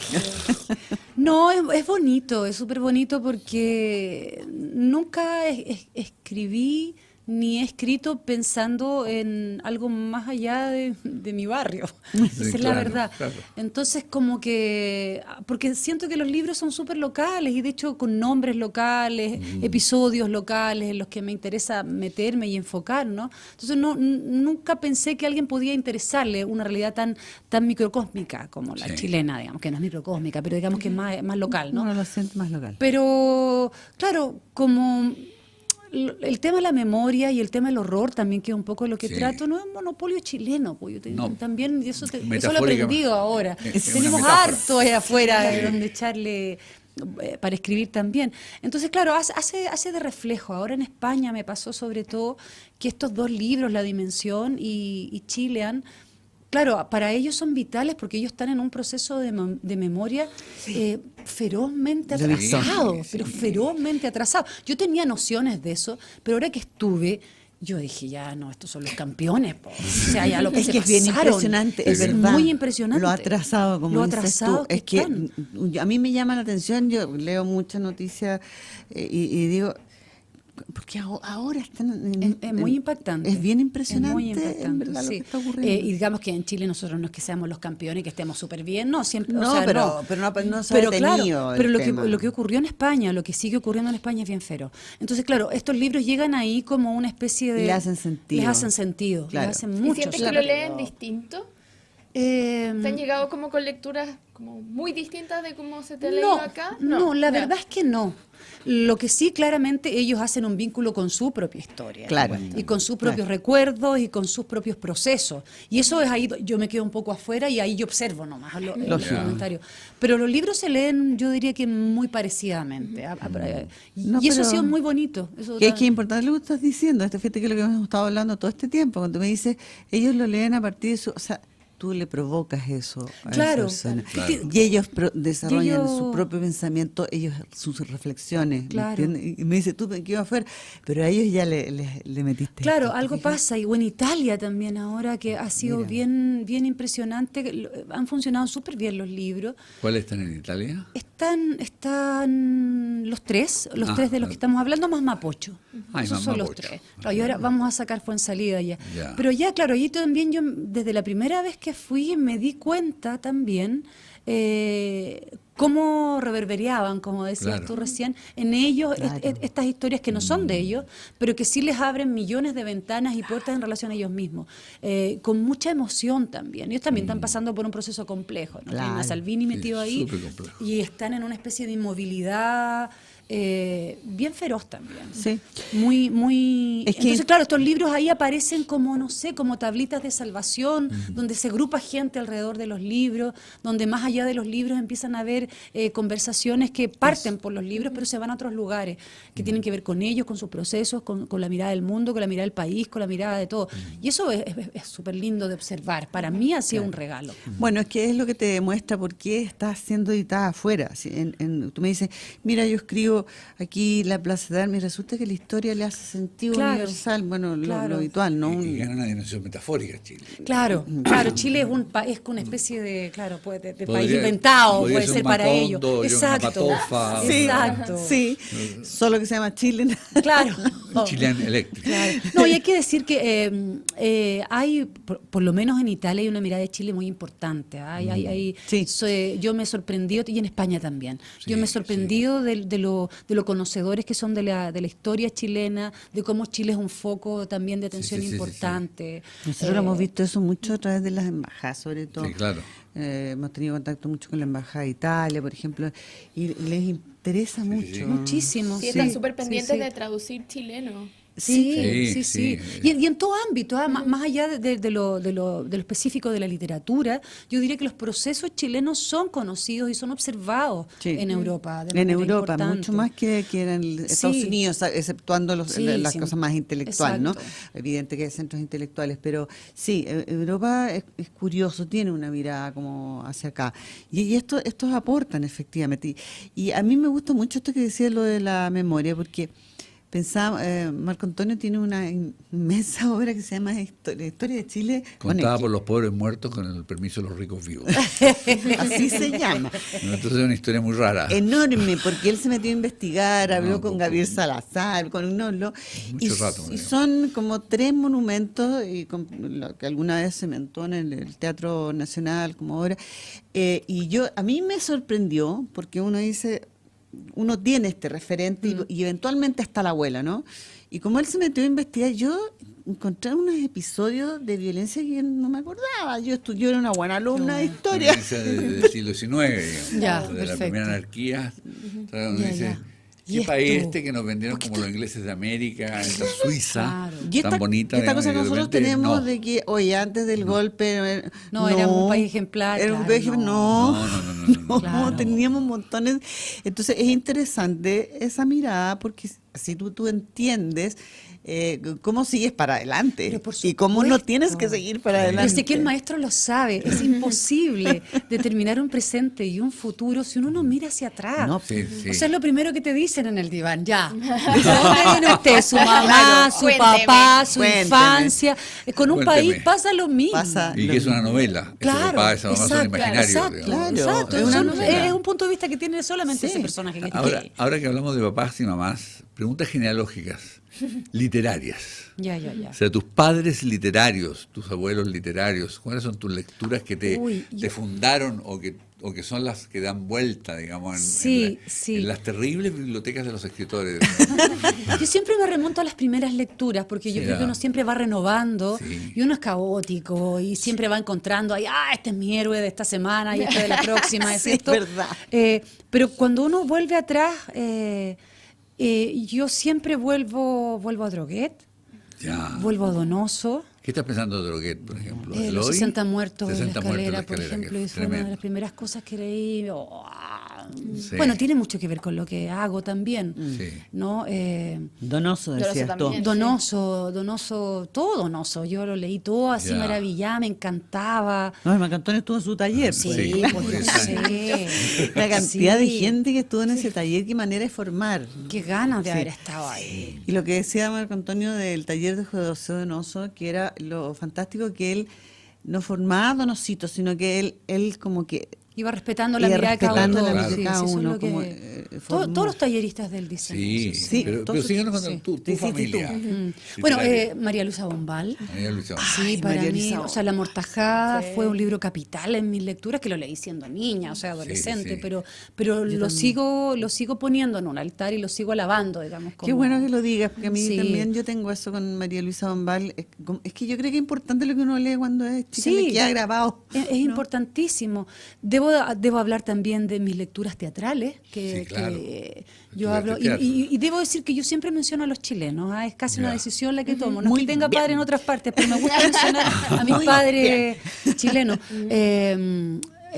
No, es bonito, es súper bonito porque nunca escribí ni he escrito pensando en algo más allá de mi barrio. Esa es la claro, verdad. claro. Entonces, como que, porque siento que los libros son súper locales y de hecho con nombres locales, episodios locales en los que me interesa meterme y enfocar, ¿no? Entonces, nunca pensé que a alguien podía interesarle una realidad tan microcósmica como la Sí. chilena, digamos, que no es microcósmica, pero digamos que es más local, ¿no? Uno lo siente más local. Pero, claro, como el tema de la memoria y el tema del horror también, que es un poco lo que Sí. trato, no es un monopolio chileno, pues yo No. también eso lo he Metafórica- aprendido ahora. es una Tenemos metáfora. harto allá afuera de Sí. donde echarle para escribir también. Entonces, claro, hace de reflejo. Ahora en España me pasó sobre todo que estos dos libros, La Dimensión y Chilean, claro, para ellos son vitales porque ellos están en un proceso de memoria ferozmente Lo he visto. atrasado, Sí, sí. pero ferozmente atrasado. Yo tenía nociones de eso, pero ahora que estuve, yo dije, ya no, estos son los campeones, po. O sea, ya lo que Es se que es bien pasaron. impresionante, es verdad. Muy impresionante. Lo atrasado, como Lo dices atrasados tú. Es que a mí me llama la atención, yo leo muchas noticias y digo, porque ahora están... Es muy impactante. Es bien impresionante, Es muy impactante, en verdad, sí. lo que está ocurriendo. Y digamos que en Chile nosotros no es que seamos los campeones y que estemos súper bien, no, siempre. No, o sea, pero no se ha detenido el pero tema. lo que ocurrió en España, lo que sigue ocurriendo en España es bien feroz. Entonces, claro, estos libros llegan ahí como una especie de... Le hacen sentido. Les hacen sentido, Claro. les hacen ¿Y mucho sientes que sentido. lo leen distinto? ¿Te han llegado como con lecturas como muy distintas de cómo se te ha leído acá? No, la Ya. verdad es que no. Lo que sí, claramente, ellos hacen un vínculo con su propia historia. Claro. Y con sus propios recuerdos y con sus propios procesos. Y eso es ahí, yo me quedo un poco afuera y ahí yo observo nomás los Lógico. comentarios. Pero los libros se leen, yo diría que muy parecidamente. No, Y eso ha pero- sido muy bonito. Eso Que es que es importante lo que estás diciendo. Fíjate que es lo que hemos estado hablando todo este tiempo. Cuando me dices, ellos lo leen a partir de su... O sea, tú le provocas eso a Claro. esa persona. Claro. Y ellos desarrollan ellos- su propio pensamiento, ellos sus reflexiones. ¿me Claro. entiendes? Y me dice, tú me quedo afuera, pero a ellos ya le metiste. Claro, esto, ¿te algo fijas? pasa. Y en Italia también ahora, que ha sido Mira. bien impresionante. Han funcionado súper bien los libros. ¿Cuáles están en Italia? Están los tres de los claro. que estamos hablando, más Mapocho. Ah, y Esos más son los Mapocho. tres. Claro, y ahora vamos a sacar Fuensalida ya. Ya. Pero ya, claro, allí también yo, desde la primera vez que fui, me di cuenta también cómo reverberaban, como decías Claro. tú recién, en ellos Claro. estas historias que no son de ellos, pero que sí les abren millones de ventanas y puertas en relación a ellos mismos, con mucha emoción también. Ellos también están pasando por un proceso complejo, ¿no? Tienen a Claro. Salvini metido Sí, ahí súper complejo. y están en una especie de inmovilidad bien feroz también. Sí. Muy. Es que- Entonces, claro, estos libros ahí aparecen como, no sé, como tablitas de salvación, donde se agrupa gente alrededor de los libros, donde más allá de los libros empiezan a haber conversaciones que parten por los libros, pero se van a otros lugares, que tienen que ver con ellos, con sus procesos, con la mirada del mundo, con la mirada del país, con la mirada de todo. Y eso es súper lindo de observar. Para mí ha sido un regalo. Bueno, es que es lo que te demuestra por qué está siendo editada afuera. Si tú me dices, mira, yo escribo aquí La Plaza de Armas y resulta que la historia le hace sentido Claro, universal, bueno, lo claro. habitual, ¿no? Y gana una dimensión metafórica Chile. Claro, Chile es es una especie de, claro, pues, de país Podría- inventado, podría puede ser ser un para ellos. Macondo, una Exacto. Patofa, Sí, Exacto. sí, solo que se llama Chile. Claro. Chilean Electric. Claro. No, y hay que decir que hay, por lo menos en Italia, hay una mirada de Chile muy importante. Sí. Yo me he sorprendido, y en España también, yo Sí, me he sorprendido de lo conocedores que son de la historia chilena, de cómo Chile es un foco también de atención sí, sí, sí. importante. Nosotros hemos visto eso mucho a través de las embajadas, sobre todo. Sí, claro. Hemos tenido contacto mucho con la Embajada de Italia, por ejemplo, y les interesa mucho. Muchísimo. Sí, están súper sí, pendientes sí. de traducir chileno. Sí, Sí, sí, sí. sí. Y en todo ámbito, más allá de lo específico de la literatura, yo diría que los procesos chilenos son conocidos y son observados Sí. en Europa. de En manera Europa, importante. mucho más que en Estados Sí. Unidos, exceptuando Sí, las sí. cosas más intelectuales, ¿no? Exacto. Evidente que hay centros intelectuales, pero sí, Europa es curioso, tiene una mirada como hacia acá. Y estos aportan efectivamente. Y a mí me gusta mucho esto que decía lo de la memoria, porque pensaba, Marco Antonio tiene una inmensa obra que se llama Historia de Chile. Contada Bueno, por los pobres muertos con el permiso de los ricos vivos. así se llama. Entonces es una historia muy rara. Enorme, porque él se metió a investigar, habló con poco. Gabriel Salazar, con Unololo, Mucho rato, y creo. son como 3 monumentos y lo que alguna vez se mentó en el Teatro Nacional como obra. Y a mí me sorprendió, porque uno dice, uno tiene este referente y eventualmente hasta la abuela, ¿no? Y como él se metió a investigar, yo encontré unos episodios de violencia que no me acordaba. Yo era una buena alumna de historia. Violencia del siglo XIX, digamos, Ya, de la perfecto. primera anarquía. ¿Sabes? Uno Ya, dice, ya. ¿qué Y país esto, que nos vendieron como los ingleses de América, esta Suiza, Claro. Y esta, tan bonita? esta digamos, cosa y que de nosotros repente, tenemos no. de que, oye, antes del golpe... No, éramos un país ejemplar, Era un claro, país ejemplar, No, no. Claro. teníamos montones. Entonces es interesante esa mirada porque así tú entiendes cómo sigues para adelante Pero por y cómo no supuesto. tienes que seguir para Pero adelante. sé que el maestro lo sabe, es imposible determinar un presente y un futuro si uno no mira hacia atrás. No, Sí, sí. O sea, es lo primero que te dicen en el diván, ya. ¿De dónde viene usted? Su mamá, Claro, su cuénteme. papá, su Cuénteme. infancia. Con un Cuénteme. país pasa lo mismo. Pasa- Y que es una novela. Ese Claro, papá, esa mamá son exacto, imaginarios. exacto, digamos. Claro, exacto. es una Son- novela. es un punto de vista que tiene solamente Sí. ese personaje. Ahora que hablamos de papás y mamás, preguntas genealógicas, literarias. Ya. O sea, tus padres literarios, tus abuelos literarios, ¿cuáles son tus lecturas que te Uy, fundaron o que son las que dan vuelta, digamos, Sí. en las terribles bibliotecas de los escritores? Yo siempre me remonto a las primeras lecturas, porque yo Sí, creo que ya. uno siempre va renovando Sí. y uno es caótico y siempre va encontrando ahí, este es mi héroe de esta semana y este de la próxima, ¿es Sí, cierto? verdad. Pero cuando uno vuelve atrás, yo siempre vuelvo a Droguet, Ya. vuelvo a Donoso. ¿Qué estás pensando de Droguet, por ejemplo? ¿El Los hoy? 60 muertos de la 60 muertos escalera, de la por escalera, ejemplo, que y es fue una de tremendo. las primeras cosas que leí. Sí. Bueno, tiene mucho que ver con lo que hago también, Sí. ¿no? Donoso, Donoso decías tú. también. Donoso, todo Donoso. Yo lo leí todo así Ya. maravillada, me encantaba. No, el Marco Antonio estuvo en su taller. Sí, pues. Sí, pues yo 10 años. sé. La cantidad de Sí. gente que estuvo en ese taller, qué manera de formar. Qué ganas de Sí. haber estado ahí. Y lo que decía Marco Antonio del taller de José Donoso, que era lo fantástico que él no formaba a Donosito, sino que él como que Iba respetando la iba mirada de cada respetando uno. la mirada de Sí, cada sí, eso es uno, lo que- como, formó. todos los talleristas del diseño. Sí, Sí, pero todos- síguenos con sí. tu Sí, sí, familia. Bueno, literaria. María Luisa Bombal. María Luisa. Sí, Ay, para María mí, Luisa o sea, La Mortajada Sí. fue un libro capital en mis lecturas, que lo leí siendo niña, o sea, adolescente, sí. pero lo sigo poniendo en un altar y lo sigo alabando, digamos. Qué como- bueno que lo digas, porque a mí Sí. también yo tengo eso con María Luisa Bombal. Es que yo creo que es importante lo que uno lee cuando es chica, Sí. le queda grabado. Es ¿no? importantísimo. Debo hablar también de mis lecturas teatrales, que, Sí, claro. que yo Lecturas hablo, de teatro. y debo decir que yo siempre menciono a los chilenos, es casi una Ya. decisión la que tomo. No Muy es que tenga bien. padre en otras partes, pero me gusta mencionar a mis padres chilenos.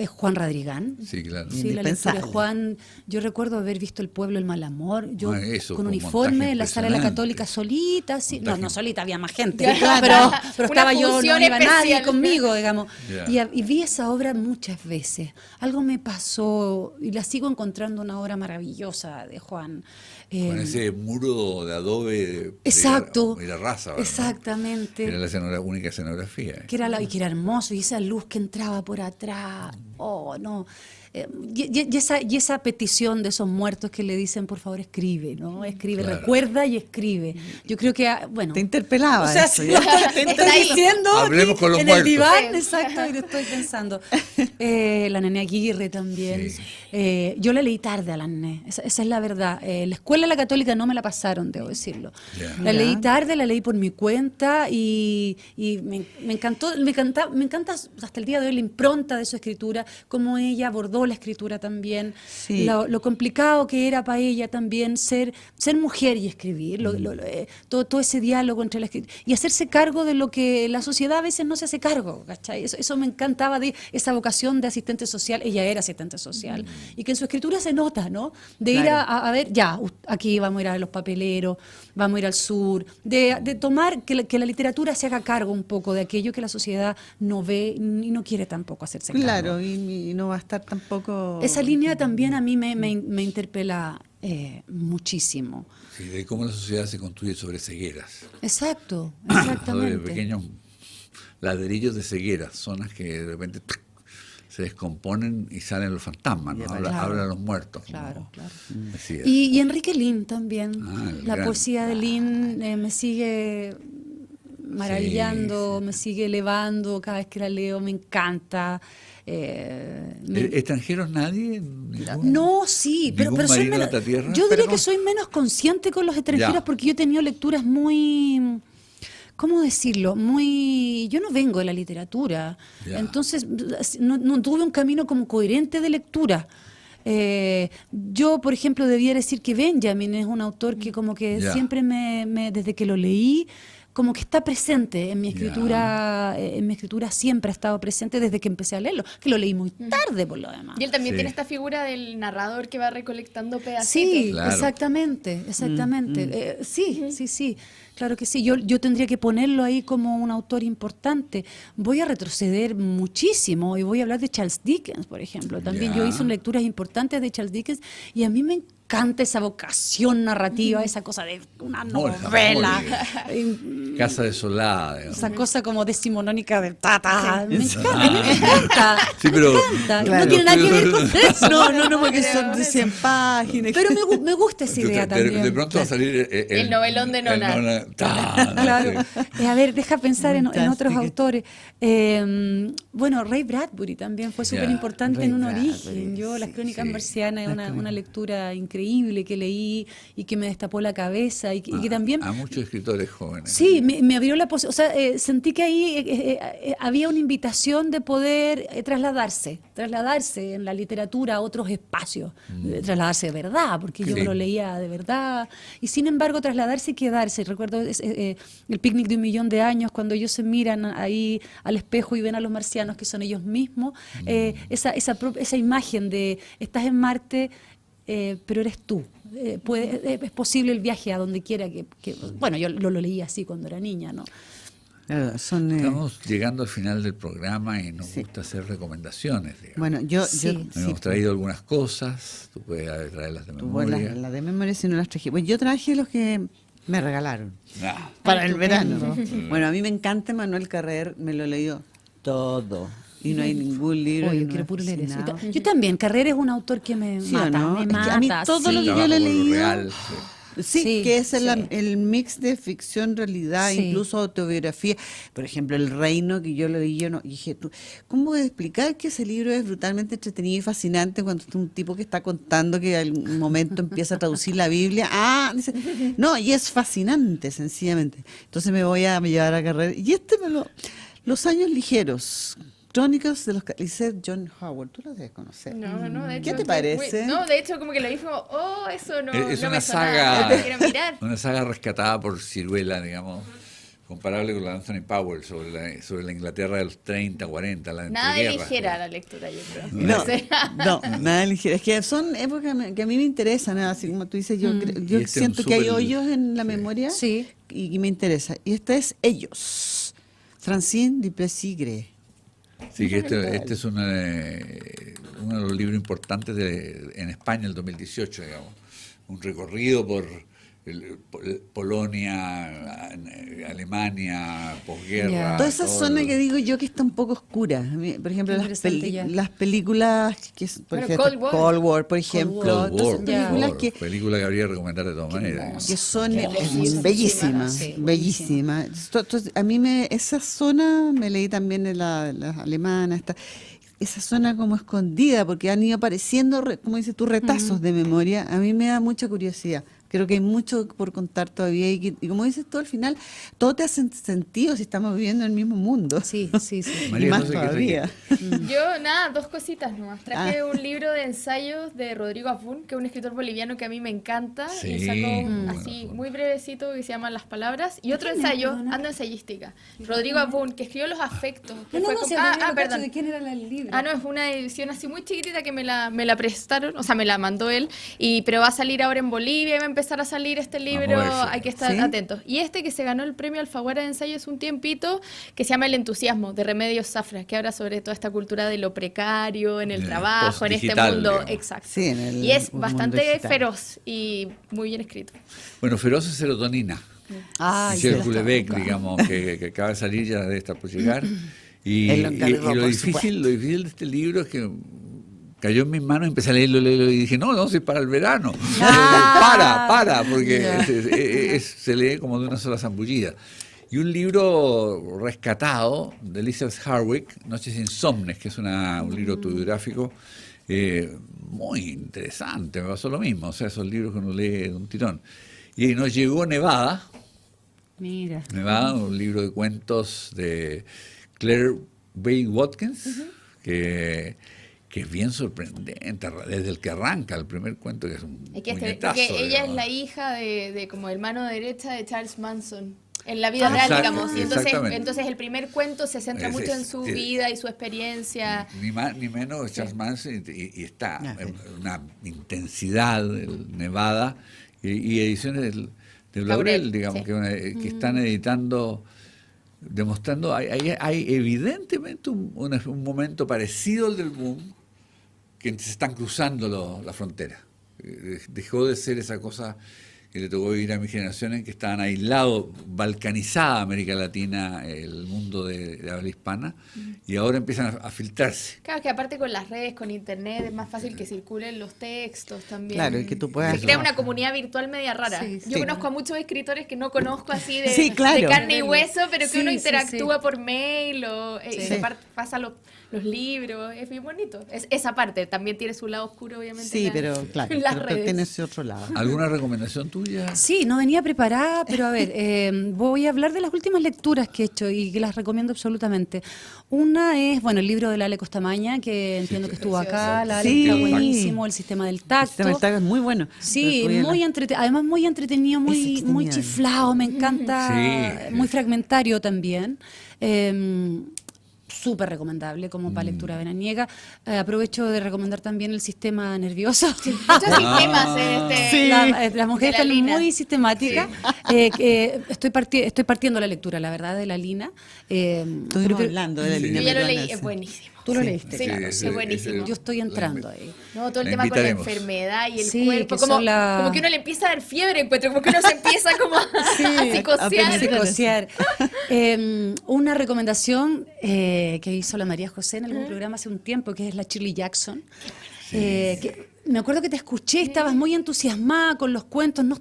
Juan Radrigán. Sí, claro. Sí, la lectura de Indispensable. Juan. Yo recuerdo haber visto El pueblo, el mal amor. Yo Ah, eso, con un uniforme montaje en la sala de la impresionante. Católica solita. Sí. No, Montaje. no solita, había más gente. Ya. Pero Una estaba yo, no función iba nadie especial. conmigo, digamos. Ya. Y vi esa obra muchas veces. Algo me pasó y la sigo encontrando una obra maravillosa de Juan. Con ese muro de adobe. Exacto. De la raza, ¿verdad? Exactamente. Era la única escenografía. Que era, y que era hermoso, y esa luz que entraba por atrás. Oh, no. Y esa petición de esos muertos que le dicen, por favor, escribe, ¿no? Escribe, Claro. recuerda y escribe. Yo creo que, bueno. Te interpelaba O sea, eso. sí, ¿ya? lo estoy diciendo Hablemos aquí con los en muertos. el diván, Sí. exacto, y lo estoy pensando. La Nene Aguirre también. Sí. Yo la leí tarde a la Nene, esa es la verdad. La escuela la católica no me la pasaron, debo decirlo. Ya. La leí Ya. tarde, la leí por mi cuenta y me encanta hasta el día de hoy la impronta de su escritura, cómo ella abordó la escritura también, Sí. lo complicado que era para ella también ser mujer y escribir, todo ese diálogo entre la escritura y hacerse cargo de lo que la sociedad a veces no se hace cargo, ¿cachai? Eso me encantaba de esa vocación de asistente social. Ella era asistente social y que en su escritura se nota, ¿no? De ir Claro. a ver, ya, aquí vamos a ir a los papeleros, vamos a ir al sur, de tomar que la literatura se haga cargo un poco de aquello que la sociedad no ve y no quiere tampoco hacerse cargo. Claro, y no va a estar tampoco... Esa línea también a mí me interpela muchísimo. Sí, de cómo la sociedad se construye sobre cegueras. Exacto, Sobre exactamente. pequeños ladrillos de cegueras, zonas que de repente se descomponen y salen los fantasmas, ¿no? Claro. Hablan los muertos. Claro, como claro. decía. Y Enrique Lin también. El La gran. poesía de Lin me sigue maravillando, Sí. me sigue elevando cada vez que la leo, me encanta. ¿Extranjeros nadie? ¿Ninguno? No, sí, pero ¿Ningún soy marino de menos, esta tierra? yo diría Pero que no- soy menos consciente con los extranjeros Ya. porque yo he tenido lecturas muy, ¿cómo decirlo? Muy, yo no vengo de la literatura, Ya. entonces no tuve un camino como coherente de lectura. Yo, por ejemplo, debiera decir que Benjamin es un autor que como que Ya. siempre desde que lo leí, como que está presente en mi escritura, siempre ha estado presente desde que empecé a leerlo, que lo leí muy tarde por lo demás. Y él también Sí. tiene esta figura del narrador que va recolectando pedacitos. Sí, Claro. exactamente. Sí, claro que sí. Yo tendría que ponerlo ahí como un autor importante. Voy a retroceder muchísimo y voy a hablar de Charles Dickens, por ejemplo. También Ya. yo hice lecturas importantes de Charles Dickens y a mí me encanta esa vocación narrativa, esa cosa de una No, la novela. Casa desolada. digamos. Esa cosa como decimonónica de tata. Me encanta. Sí, pero- Me encanta. Claro. No tiene nada que ver con eso. No, porque son de 100 páginas. Pero me gusta esa idea también. De pronto va a salir El novelón de Nona. Claro. A ver, deja pensar en otros Fantástico. autores. Bueno, Ray Bradbury también fue súper importante Ray en un Bradbury, origen. Yo, Las Crónicas sí. Marcianas, es una lectura increíble que leí y que me destapó la cabeza y que también... A muchos escritores jóvenes. Sí, me abrió la posibilidad, o sea, sentí que ahí había una invitación de poder trasladarse en la literatura a otros espacios, trasladarse de verdad, porque yo Sí. lo leía de verdad, y sin embargo trasladarse y quedarse. Recuerdo el picnic de 1.000.000 de años, cuando ellos se miran ahí al espejo y ven a los marcianos que son ellos mismos, esa imagen de estás en Marte, pero eres tú. Es posible el viaje a donde quiera bueno, yo lo leí así cuando era niña, ¿no? Claro, son, Estamos llegando al final del programa y nos Sí. gusta hacer recomendaciones. Digamos. bueno, yo Sí. Hemos traído algunas cosas, tú puedes traerlas de tuvo memoria. la de memoria si no las traje. Bueno, yo traje los que me regalaron Ah, para el Estupendo. verano. Bueno, a mí me encanta Manuel Carrer, me lo he leído todo. Y no hay ningún libro. Oh, que yo no quiero haya puro leer eso. fascinado. Yo también, Carrera es un autor que me ¿Sí o mata, no? me Es que mata. a mí todo lo que yo le he trabajo con lo leído- real, sí. Sí, Sí, que es sí. el mix de ficción, realidad, Sí. incluso autobiografía. Por ejemplo, El Reino, que yo lo leí, yo no dije, ¿cómo voy a explicar que ese libro es brutalmente entretenido y fascinante cuando es un tipo que está contando que en algún momento empieza a traducir la Biblia? Dice, no, y es fascinante, sencillamente. Entonces me voy a llevar a Carrera. Y Los años ligeros. Crónicas de los Cálices, John Howard. Tú lo debes conocer. No, de hecho. ¿Qué te parece? No, de hecho, como que lo vi como, eso no. Es no una me sonaba, saga, no lo quiero mirar. una saga rescatada por Ciruela, digamos, comparable con la de Anthony Powell sobre la Inglaterra de los 30, 40, la Nada de entreguerras. ligera la lectura, yo creo. No, O sea, no, nada ligero. Es que son épocas que a mí me interesan, ¿no? Así como tú dices, yo Y este es siento un que hay súper- hoyos en la sí. memoria Sí. y me interesa. Y esta es Ellos, Francine Duplessis-Gray. Sí, que este es uno de los libros importantes en España el 2018, digamos. Un recorrido por Polonia, Alemania, posguerra. Ya. Toda esa todo zona el- que digo yo que está un poco oscura. A mí, por ejemplo, Interesante ya. las películas, por Bueno, ejemplo, Cold War. por ejemplo, Cold todas esas War, películas por que favor, película que habría que recomendar de todas maneras. que son hermosísimas, bellísimas, sí, bellísimas. Entonces, a mí esa zona, me leí también de las alemanas, esa zona como escondida, porque han ido apareciendo, como dices tú, retazos de memoria, a mí me da mucha curiosidad. Creo que hay mucho por contar todavía y como dices tú, al final, todo te hace sentido si estamos viviendo en el mismo mundo. Sí. Y María más José, ¿qué todavía. yo, nada, dos cositas nomás. Traje Ah. un libro de ensayos de Rodrigo Afún, que es un escritor boliviano que a mí me encanta. Sí, Y sacó bueno, así, Afún. muy brevecito, que se llama Las Palabras. Y otro ensayo, Ando Ensayística. Rodrigo Afún, que escribió Los Afectos. Que fue como- perdón. ¿De quién era el libro? No, es una edición así muy chiquitita que me la prestaron, o sea, me la mandó él, pero va a salir ahora en Bolivia y me empezó empezar a salir este libro, Vamos a ver, hay que estar ¿sí? atentos. Y este que se ganó el premio Alfaguara de ensayo hace un tiempito, que se llama El entusiasmo, de Remedios Zafra, que habla sobre toda esta cultura de lo precario en el trabajo, en este post-digital, mundo. digamos. Exacto. Sí, en el Y es mundo bastante digital. feroz y muy bien escrito. Bueno, feroz es serotonina. Ay, Michel sí, Houellebecq, está digamos, que acaba de salir, ya debe estar por llegar. Y, Él lo encargó, y lo por difícil de este libro es que cayó en mis manos, empecé a leerlo y dije, no, si es para el verano. Para, porque se lee como de una sola zambullida. Y un libro rescatado de Elizabeth Harwick, Noches Insomnes, que es un libro autobiográfico muy interesante, me pasó lo mismo, o sea, esos libros que uno lee de un tirón. Y nos llegó Nevada, Mira. un libro de cuentos de Claire Bay Watkins, que es bien sorprendente, desde el que arranca el primer cuento, que es un puñetazo, porque ella es digamos. la hija de como el mano derecha de Charles Manson. En la vida real, digamos. Y exactamente. entonces el primer cuento se centra mucho en su vida y su experiencia. Ni más ni menos Charles Manson, y está Ah, sí. una intensidad del Nevada, y ediciones del Laurel, Laurel, digamos, sí. que están editando, demostrando, hay evidentemente un momento parecido al del boom, que se están cruzando la frontera. Dejó de ser esa cosa que le tocó vivir a mi generación, en que estaban aislados, balcanizada América Latina, el mundo de habla hispana, y ahora empiezan a filtrarse. Claro, que aparte con las redes, con internet, es más fácil que circulen los textos también. Claro, y que tú puedas- Se crea una comunidad virtual media rara. Sí, Yo sí. conozco a muchos escritores que no conozco así de, Sí, claro. de carne y hueso, pero que Sí, uno sí, interactúa sí. por mail o y Sí. se pasa los libros. Es bien bonito. Esa parte también tiene su lado oscuro, obviamente. Sí, en pero claro, en las pero redes. tiene ese otro lado. ¿Alguna recomendación tuya? Sí, no venía preparada, pero a ver, voy a hablar de las últimas lecturas que he hecho y que las recomiendo absolutamente. Una es, bueno, el libro de la Ale Costamaña, que entiendo que estuvo acá, la Ale Sí. está buenísimo, El sistema del tacto. Este mensaje es muy bueno. Sí, Lo muy estuvieron- además muy entretenido, Es muy entretenido. chiflado, me encanta, Sí. muy fragmentario también. Súper recomendable como para lectura veraniega. Aprovecho de recomendar también El sistema nervioso. Muchos sistemas en este. Las mujeres de la están Lina. muy sistemáticas. Estoy partiendo la lectura, la verdad, de la Lina. Estuvimos hablando de la Yo línea ya lo leí, peruana, es sí. buenísimo. Tú lo Sí. leíste, Sí, claro. es buenísimo. Yo estoy entrando ahí. No, todo el La tema con la invitaremos. enfermedad y el Sí, cuerpo, que como, son la- como que uno le empieza a dar fiebre, encuentro, como que uno se empieza como a psicosear. a Psicosear. Una recomendación que hizo la María José en algún programa hace un tiempo, que es la Shirley Jackson. Que me acuerdo que te escuché, estabas muy entusiasmada con los cuentos, no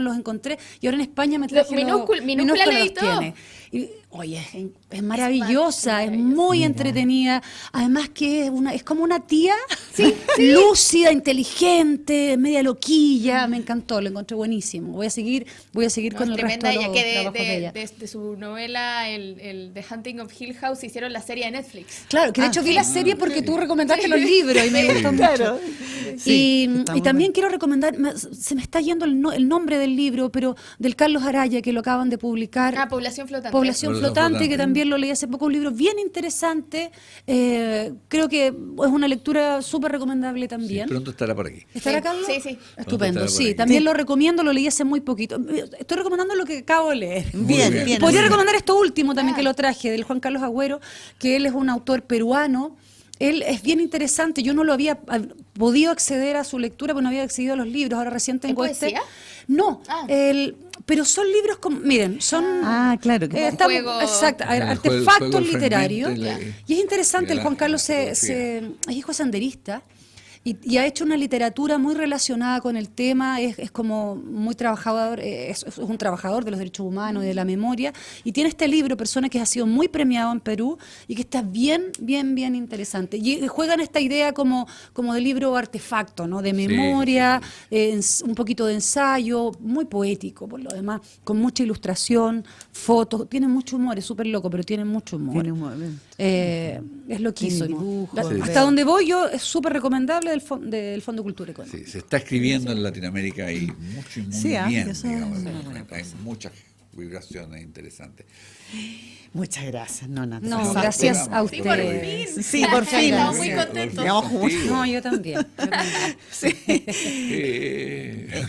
los encontré, y ahora en España me traje Minúscula los leí todo. tiene. Y, oye, es maravillosa, es muy entretenida, además que es como una tía lúcida, inteligente, media loquilla, me encantó, lo encontré buenísimo. Voy a seguir No, con es el resto tremenda de ella, los que trabajos de ella. de su novela, el The Hunting of Hill House, hicieron la serie de Netflix. Claro, que de hecho vi la serie porque tú recomendaste los libros y me gustó mucho. Claro. Sí, Y está muy también bueno. quiero recomendar, se me está yendo el nombre del libro, pero del Carlos Araya, que lo acaban de publicar. Población Flotante. Población Flotante, que también lo leí hace poco, un libro bien interesante. Creo que es una lectura súper recomendable Sí, también. pronto estará por aquí. ¿Estará Sí, Carlos? sí, sí. Estupendo, Pronto estará por sí. aquí. También Sí. lo recomiendo, lo leí hace muy poquito. Estoy recomendando lo que acabo de leer. Bien, bien. bien. Podría así. recomendar esto último también que lo traje, del Juan Carlos Agüero, que él es un autor peruano. Él es bien interesante. Yo no lo había podido acceder a su lectura porque no había accedido a los libros. Ahora recién tengo ¿Es poesía? No, Ah. pero son libros como, miren, son Ah, claro. Que estamos- juego. exacto, El juego- artefactos juego del literarios. fragmento Y es interesante, y el la- Juan Carlos la es hijo senderista. Y ha hecho una literatura muy relacionada con el tema, es como muy trabajador, es un trabajador de los derechos humanos y de la memoria, y tiene este libro, Persona, que ha sido muy premiado en Perú y que está bien interesante. Y juegan esta idea como de libro artefacto, ¿no? De memoria, un poquito de ensayo, muy poético por lo demás, con mucha ilustración, fotos, tiene mucho humor, es súper loco, pero tiene mucho humor. Tiene humor, bien. Es loquísimo. Tiene dibujo, Hasta veo. donde voy yo es súper recomendable del Fondo de Cultura Económica. Sí, se está escribiendo en Latinoamérica y mucho y muy Sí, bien. eso es digamos, una buena hay muchas vibraciones interesantes. Muchas gracias, Nona. No, Pasamos gracias programa. a Sí, por ustedes. fin. Sí, por fin. Estamos muy Sí. contentos. Digamos, Contigo. No, yo también. Eh,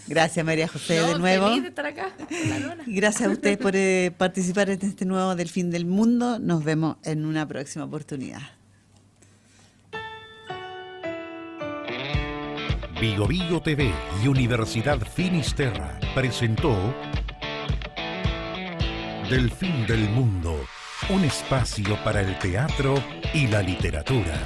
Gracias, María José, No, de nuevo. feliz de estar acá, con la lona. Y gracias a ustedes por participar en este nuevo Del Fin del Mundo. Nos vemos en una próxima oportunidad. Vigo Vigo TV y Universidad Finisterra presentó Del Fin del Mundo, un espacio para el teatro y la literatura.